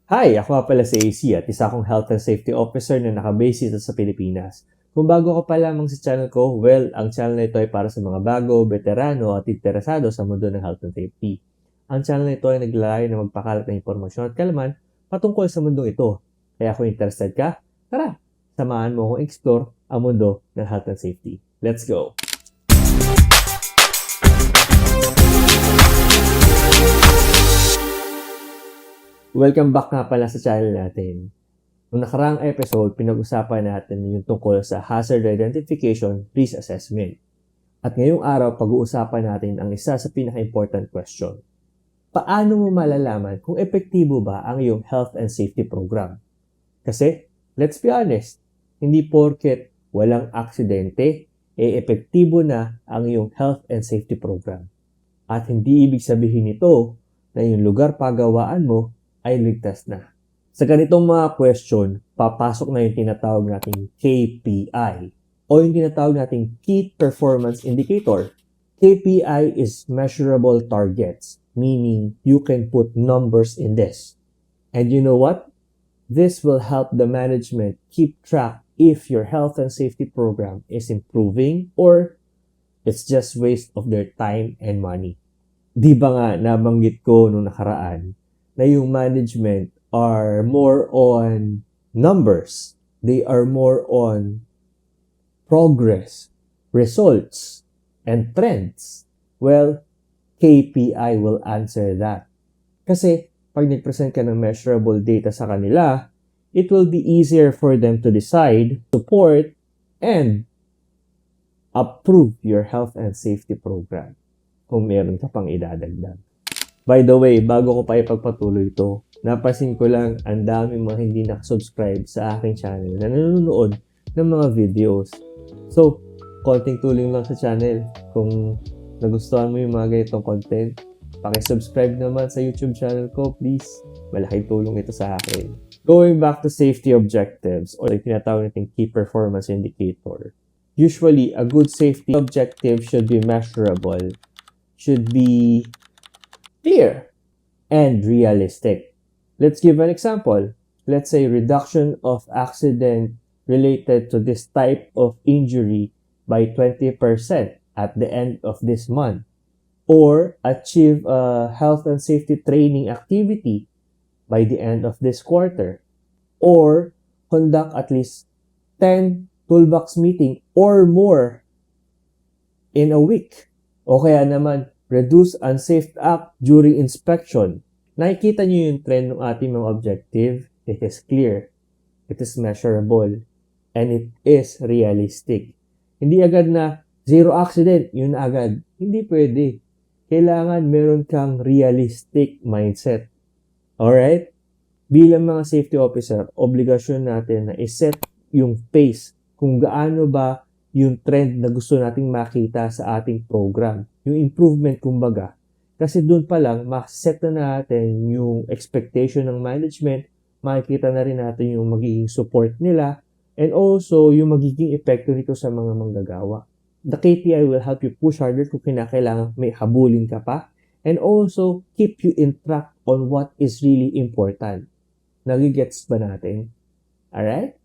Hi! Ako nga pala si AC at isa akong Health and Safety Officer na nakabase dito sa Pilipinas. Kung bago ka pa lamang sa channel ko, well, ang channel na ito ay para sa mga bago, veterano at interesado sa mundo ng health and safety. Ang channel na ito ay naglalay na magpakalat ng impormasyon at kalaman patungkol sa mundong ito. Kaya kung interested ka, tara! Samahan mo akong explore ang mundo ng health and safety. Let's go! Welcome back nga pala sa channel natin. Noong nakaraang episode, pinag-usapan natin yung tungkol sa hazard identification risk assessment. At ngayong araw, pag-uusapan natin ang isa sa pinaka-important question. Paano mo malalaman kung epektibo ba ang iyong health and safety program? Kasi, let's be honest, hindi porket walang aksidente, epektibo na ang iyong health and safety program. At hindi ibig sabihin nito na yung lugar pagawaan mo ay ligtas na. Sa ganitong mga question, papasok na yung tinatawag nating KPI o yung tinatawag nating Key Performance Indicator. KPI is measurable targets, meaning you can put numbers in this. And you know what? This will help the management keep track if your health and safety program is improving or it's just waste of their time and money. Di ba nga nabanggit ko nung nakaraan na yung management are more on numbers. They are more on progress, results, and trends. Well, KPI will answer that. Kasi pag nag-present ka ng measurable data sa kanila, it will be easier for them to decide, support, and approve your health and safety program kung meron ka pang idadagdag. By the way, bago ko pa ipagpatuloy ito, napansin ko lang ang dami mga hindi nakasubscribe sa aking channel na nanonood ng mga videos. So, konting tulong lang sa channel. Kung nagustuhan mo yung mga ganitong content, pakisubscribe naman sa YouTube channel ko, please. Malaking tulong ito sa akin. Going back to safety objectives or yung tinatawag nating key performance indicator. Usually, a good safety objective should be measurable, should be clear, and realistic. Let's give an example. Let's say reduction of accident related to this type of injury by 20% at the end of this month. Or achieve a health and safety training activity by the end of this quarter. Or conduct at least 10 toolbox meeting or more in a week. O kaya naman, reduce unsafe act during inspection. Nakikita nyo yung trend ng ating mga objective. It is clear, it is measurable, and it is realistic. Hindi agad na zero accident, yun agad. Hindi pwede. Kailangan meron kang realistic mindset. Alright? Bilang mga safety officer, obligasyon natin na iset yung pace kung gaano ba yung trend na gusto nating makita sa ating program. Yung improvement, kumbaga. Kasi doon pa lang, maset na natin yung expectation ng management, makikita na rin natin yung magiging support nila, and also yung magiging epekto nito sa mga manggagawa. The KPI will help you push harder kung kinakailangan may habulin ka pa, and also keep you in track on what is really important. Nagigets ba natin? Alright?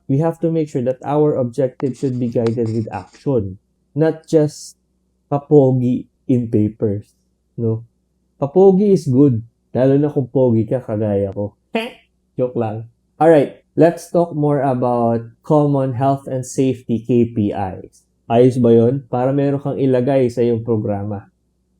We have to make sure that our objective should be guided with action, not just papogi in papers, no? Papogi is good, lalo na kung pogi ka kagaya ko. Joke lang. Alright, let's talk more about common health and safety KPIs. Ayos ba yun? Para meron kang ilagay sa iyong programa.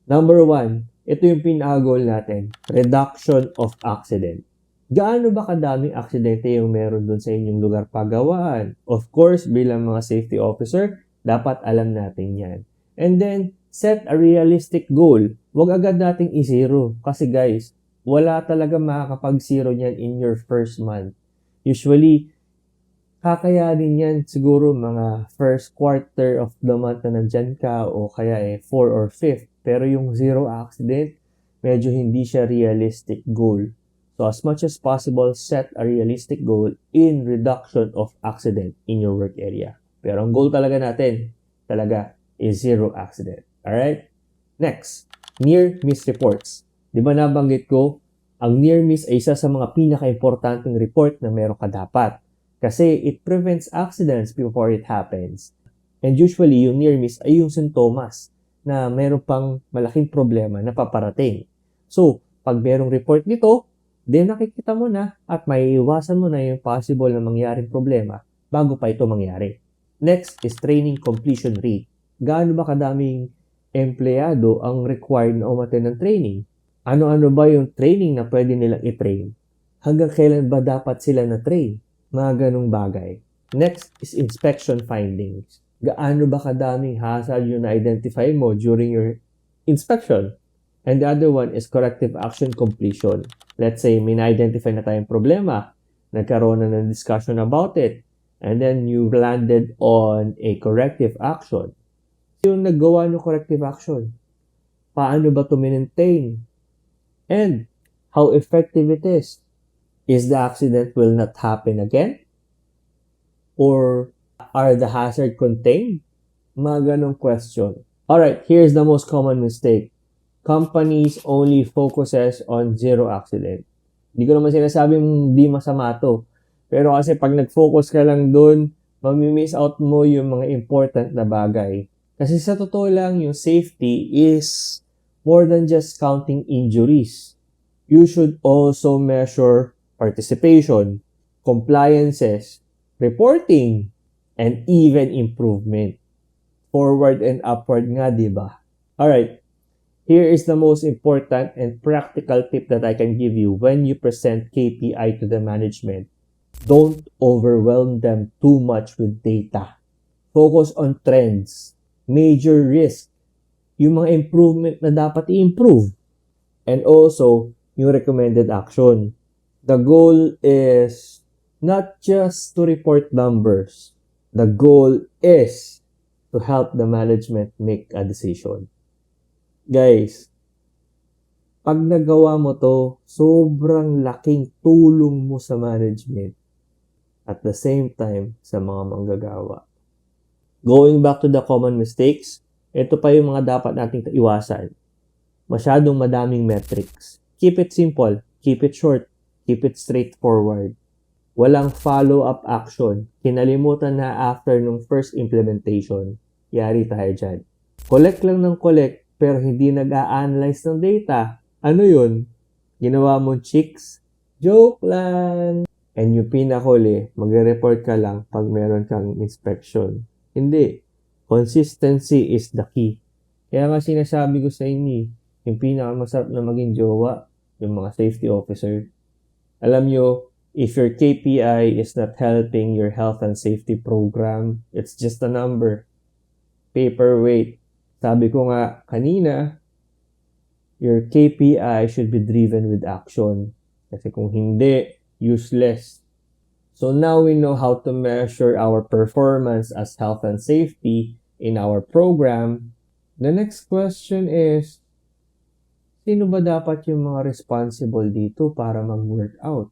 Number 1, ito yung pinaka-goal natin, reduction of accident. Gaano ba kadaming aksidente yung meron dun sa inyong lugar pagawaan? Of course, bilang mga safety officer, dapat alam natin yan. And then, set a realistic goal. Huwag agad nating i-zero. Kasi guys, wala talaga makakapag-zero niyan in your first month. Usually, kakayanin yan siguro mga first quarter of the month na nandyan ka o kaya 4 or 5th. Pero yung zero accident, medyo hindi siya realistic goal. So as much as possible, set a realistic goal in reduction of accident in your work area. Pero ang goal talaga natin, talaga, is zero accident. Alright? Next, near miss reports. Di ba nabanggit ko, Ang near miss ay isa sa mga pinaka-importanting report na meron ka dapat kasi it prevents accidents before it happens. And usually, yung near miss ay yung sintomas na meron pang malaking problema na paparating. So, pag merong report nito, then nakikita mo na at maiiwasan mo na yung possible na mangyaring problema bago pa ito mangyari. Next is training completion rate. Gaano ba kadaming empleyado ang required na umattend ng training? Ano-ano ba yung training na pwede nilang i-train? Hanggang kailan ba dapat sila na-train? Mga ganong bagay. Next is inspection findings. Gaano ba kadaming hazard yung na-identify mo during your inspection? And the other one is corrective action completion. Let's say may na-identify na tayong problema, nagkaroon na ng discussion about it, and then you landed on a corrective action. Yung naggawa ng corrective action, paano ba to maintain? And how effective it is? Is the accident will not happen again? Or are the hazard contained? Mga ganong question. Alright, here's the most common mistake. Companies only focuses on zero accident. Hindi ko naman sinasabing di masama to. Pero kasi pag nag-focus ka lang dun, mamimiss out mo yung mga important na bagay. Kasi sa totoo lang, yung safety is more than just counting injuries. You should also measure participation, compliances, reporting, and even improvement. Forward and upward nga, diba? Alright, here is the most important and practical tip that I can give you when you present KPI to the management. Don't overwhelm them too much with data. Focus on trends, major risk, yung mga improvement na dapat i-improve, and also yung recommended action. The goal is not just to report numbers. The goal is to help the management make a decision. Guys, pag nagawa mo to, sobrang laking tulong mo sa management at the same time sa mga manggagawa. Going back to the common mistakes, ito pa yung mga dapat nating iwasan. Masyadong madaming metrics. Keep it simple, keep it short, keep it straightforward. Walang follow-up action. Kinalimutan na after nung first implementation. Yari tayo dyan. Collect lang ng collect pero hindi nag-a-analyze ng data. Ano yun? Ginawa mong chicks? Joke lang! And yung pinakuli, magre-report ka lang pag meron kang inspection. Hindi. Consistency is the key. Kaya nga sinasabi ko sa inyo, yung pinakamasarap na maging jowa, yung mga safety officer. Alam nyo, if your KPI is not helping your health and safety program, it's just a number. Paperweight. Sabi ko nga kanina, your KPI should be driven with action. Kasi kung hindi, useless. So now we know how to measure our performance as health and safety in our program. The next question is, sino ba dapat yung mga responsible dito para mag-workout?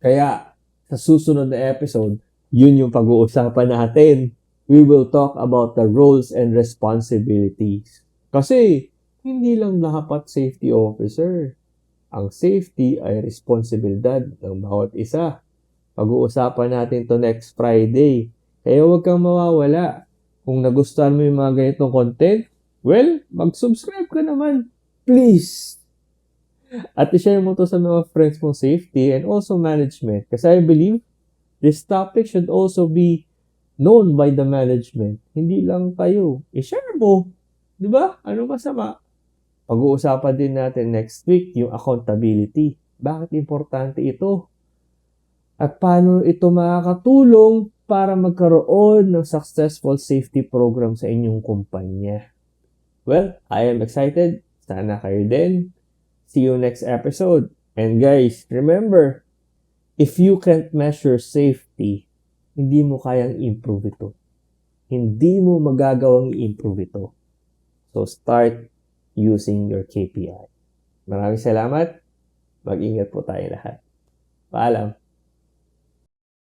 Kaya, sa susunod na episode, yun yung pag-uusapan natin. We will talk about the roles and responsibilities. Kasi, hindi lang dapat safety officer. Ang safety ay responsibilidad ng bawat isa. Pag-uusapan natin to next Friday. Kaya huwag kang mawawala. Kung nagustuhan mo yung mga ganitong content, well, mag-subscribe ka naman. Please! At i-share mo to sa mga friends mong safety and also management. Kasi I believe this topic should also be known by the management. Hindi lang kayo. I-share mo. Diba? Ano masama? Pag-uusapan din natin next week yung accountability. Bakit importante ito? At paano ito makakatulong para magkaroon ng successful safety program sa inyong kumpanya? Well, I am excited. Sana kayo din. See you next episode. And guys, remember, if you can't measure safety, hindi mo kayang improve ito. Hindi mo magagawang i-improve ito. So start using your KPI. Maraming salamat. Mag-ingat po tayo lahat. Paalam.